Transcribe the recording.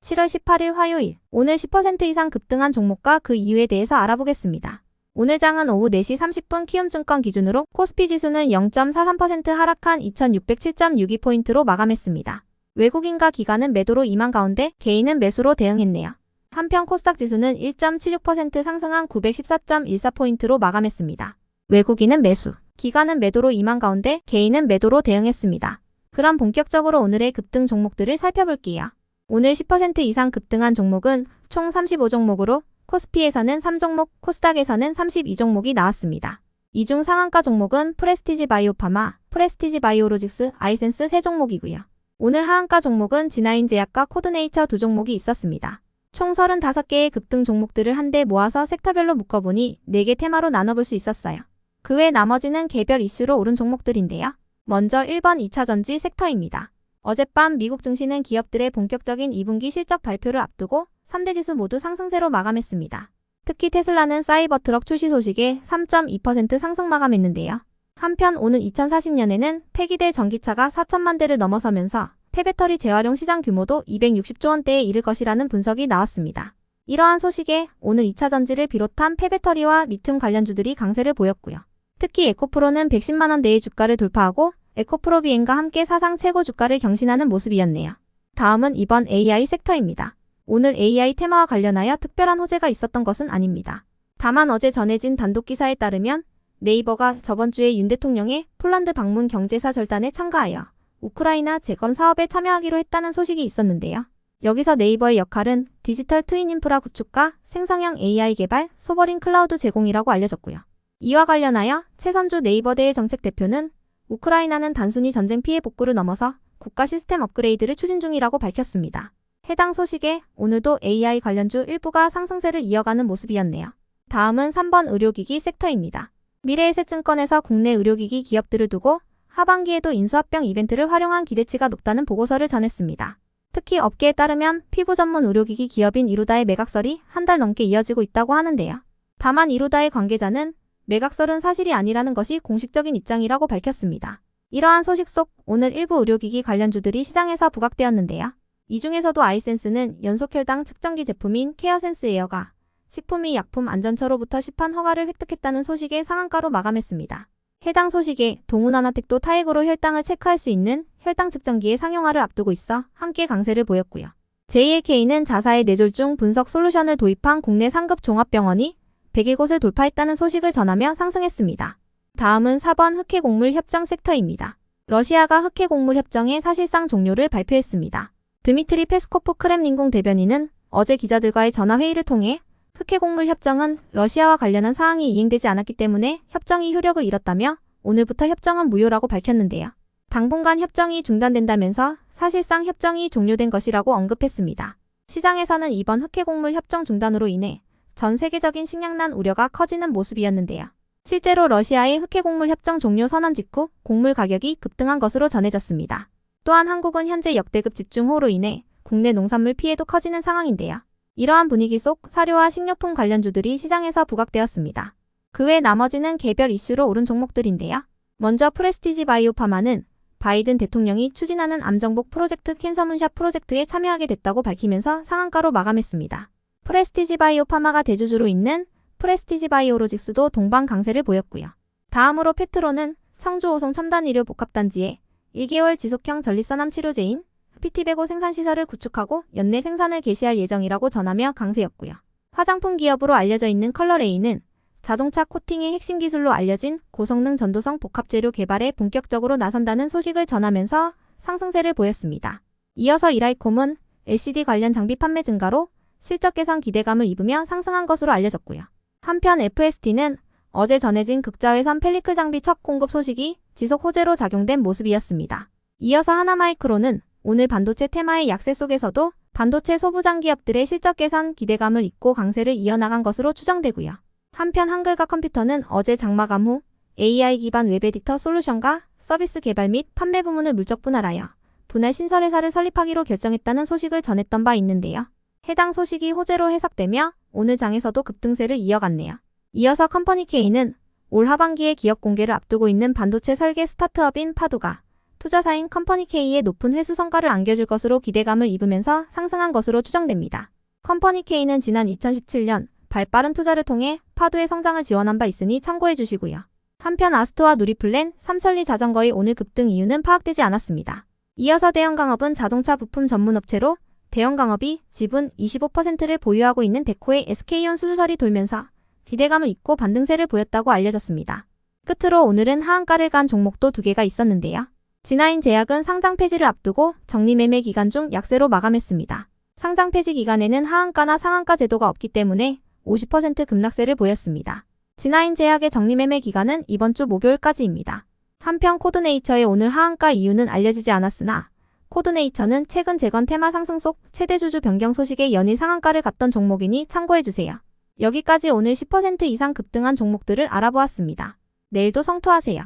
7월 18일 화요일, 오늘 10% 이상 급등한 종목과 그 이유에 대해서 알아보겠습니다. 오늘 장은 오후 4시 30분 키움증권 기준으로 코스피 지수는 0.43% 하락한 2607.62포인트로 마감했습니다. 외국인과 기관은 매도로 임한 가운데 개인은 매수로 대응했네요. 한편 코스닥 지수는 1.76% 상승한 914.14포인트로 마감했습니다. 외국인은 매수, 기관은 매도로 임한 가운데 개인은 매도로 대응했습니다. 그럼 본격적으로 오늘의 급등 종목들을 살펴볼게요. 오늘 10% 이상 급등한 종목은 총 35종목으로 코스피에서는 3종목, 코스닥에서는 32종목이 나왔습니다. 이 중 상한가 종목은 프레스티지 바이오파마, 프레스티지 바이오로직스, 아이센스 3종목이고요. 오늘 하한가 종목은 지나인제약과 코드네이처 2종목이 있었습니다. 총 35개의 급등 종목들을 한데 모아서 섹터별로 묶어보니 4개 테마로 나눠볼 수 있었어요. 그 외 나머지는 개별 이슈로 오른 종목들인데요. 먼저 1번 2차전지 섹터입니다. 어젯밤 미국 증시는 기업들의 본격적인 2분기 실적 발표를 앞두고 3대 지수 모두 상승세로 마감했습니다. 특히 테슬라는 사이버트럭 출시 소식에 3.2% 상승 마감했는데요. 한편 오는 2040년에는 폐기될 전기차가 4천만 대를 넘어서면서 폐배터리 재활용 시장 규모도 260조 원대에 이를 것이라는 분석이 나왔습니다. 이러한 소식에 오늘 2차전지를 비롯한 폐배터리와 리튬 관련주들이 강세를 보였고요. 특히 에코프로는 110만 원대의 주가를 돌파하고 에코프로비엔과 함께 사상 최고 주가를 경신하는 모습이었네요. 다음은 이번 AI 섹터입니다. 오늘 AI 테마와 관련하여 특별한 호재가 있었던 것은 아닙니다. 다만 어제 전해진 단독 기사에 따르면 네이버가 저번 주에 윤 대통령의 폴란드 방문 경제사 절단에 참가하여 우크라이나 재건 사업에 참여하기로 했다는 소식이 있었는데요. 여기서 네이버의 역할은 디지털 트윈 인프라 구축과 생성형 AI 개발, 소버린 클라우드 제공이라고 알려졌고요. 이와 관련하여 최선주 네이버대의 정책 대표는 우크라이나는 단순히 전쟁 피해 복구를 넘어서 국가 시스템 업그레이드를 추진 중이라고 밝혔습니다. 해당 소식에 오늘도 AI 관련주 일부가 상승세를 이어가는 모습이었네요. 다음은 3번 의료기기 섹터입니다. 미래에셋증권에서 국내 의료기기 기업들을 두고 하반기에도 인수합병 이벤트를 활용한 기대치가 높다는 보고서를 전했습니다. 특히 업계에 따르면 피부 전문 의료기기 기업인 이루다의 매각설이 한 달 넘게 이어지고 있다고 하는데요. 다만 이루다의 관계자는 매각설은 사실이 아니라는 것이 공식적인 입장이라고 밝혔습니다. 이러한 소식 속 오늘 일부 의료기기 관련주들이 시장에서 부각되었는데요. 이 중에서도 아이센스는 연속혈당 측정기 제품인 케어센스 에어가 식품 및 약품 안전처로부터 시판 허가를 획득했다는 소식에 상한가로 마감했습니다. 해당 소식에 동훈하나텍도 타액으로 혈당을 체크할 수 있는 혈당 측정기의 상용화를 앞두고 있어 함께 강세를 보였고요. JAK는 자사의 뇌졸중 분석 솔루션을 도입한 국내 상급 종합병원이 100일 돌파했다는 소식을 전하며 상승했습니다. 다음은 4번 흑해곡물 협정 섹터입니다. 러시아가 흑해곡물 협정의 사실상 종료를 발표했습니다. 드미트리 페스코프 크렘린궁 대변인은 어제 기자들과의 전화회의를 통해 흑해곡물 협정은 러시아와 관련한 사항이 이행되지 않았기 때문에 협정이 효력을 잃었다며 오늘부터 협정은 무효라고 밝혔는데요. 당분간 협정이 중단된다면서 사실상 협정이 종료된 것이라고 언급했습니다. 시장에서는 이번 흑해곡물 협정 중단으로 인해 전 세계적인 식량난 우려가 커지는 모습이었는데요. 실제로 러시아의 흑해곡물 협정 종료 선언 직후 곡물 가격이 급등한 것으로 전해졌습니다. 또한 한국은 현재 역대급 집중호우로 인해 국내 농산물 피해도 커지는 상황인데요. 이러한 분위기 속 사료와 식료품 관련주들이 시장에서 부각되었습니다. 그 외 나머지는 개별 이슈로 오른 종목들인데요. 먼저 프레스티지 바이오파마는 바이든 대통령이 추진하는 암정복 프로젝트 캔서문샷 프로젝트에 참여하게 됐다고 밝히면서 상한가로 마감했습니다. 프레스티지 바이오파마가 대주주로 있는 프레스티지 바이오로직스도 동반 강세를 보였고요. 다음으로 페트로는 청주 오송 첨단의료 복합단지에 1개월 지속형 전립선암 치료제인 PT105 생산시설을 구축하고 연내 생산을 개시할 예정이라고 전하며 강세였고요. 화장품 기업으로 알려져 있는 컬러레인은 자동차 코팅의 핵심 기술로 알려진 고성능 전도성 복합재료 개발에 본격적으로 나선다는 소식을 전하면서 상승세를 보였습니다. 이어서 이라이콤은 LCD 관련 장비 판매 증가로 실적 개선 기대감을 입으며 상승한 것으로 알려졌고요. 한편 FST는 어제 전해진 극자외선 펠리클 장비 첫 공급 소식이 지속 호재로 작용된 모습이었습니다. 이어서 하나마이크로는 오늘 반도체 테마의 약세 속에서도 반도체 소부장 기업들의 실적 개선 기대감을 잇고 강세를 이어나간 것으로 추정되고요. 한편 한글과 컴퓨터는 어제 장마감 후 AI 기반 웹 에디터 솔루션과 서비스 개발 및 판매 부문을 물적 분할하여 분할 신설회사를 설립하기로 결정했다는 소식을 전했던 바 있는데요. 해당 소식이 호재로 해석되며 오늘 장에서도 급등세를 이어갔네요. 이어서 컴퍼니 K는 올 하반기에 기업 공개를 앞두고 있는 반도체 설계 스타트업인 파두가 투자사인 컴퍼니 K의 높은 회수 성과를 안겨줄 것으로 기대감을 입으면서 상승한 것으로 추정됩니다. 컴퍼니 K는 지난 2017년 발빠른 투자를 통해 파도의 성장을 지원한 바 있으니 참고해 주시고요. 한편 아스토와 누리플랜, 삼천리 자전거의 오늘 급등 이유는 파악되지 않았습니다. 이어서 대형강업은 자동차 부품 전문업체로 대형강업이 지분 25%를 보유하고 있는 데코의 SK온 수주설이 돌면서 기대감을 잊고 반등세를 보였다고 알려졌습니다. 끝으로 오늘은 하한가를 간 종목도 2개가 있었는데요. 진화인 제약은 상장 폐지를 앞두고 정리매매 기간 중 약세로 마감했습니다. 상장 폐지 기간에는 하한가나 상한가 제도가 없기 때문에 50% 급락세를 보였습니다. 진화인 제약의 정리매매 기간은 이번 주 목요일까지입니다. 한편 코드네이처의 오늘 하한가 이유는 알려지지 않았으나 코드네이처는 최근 재건 테마 상승 속 최대 주주 변경 소식에 연일 상한가를 갔던 종목이니 참고해주세요. 여기까지 오늘 10% 이상 급등한 종목들을 알아보았습니다. 내일도 성투하세요.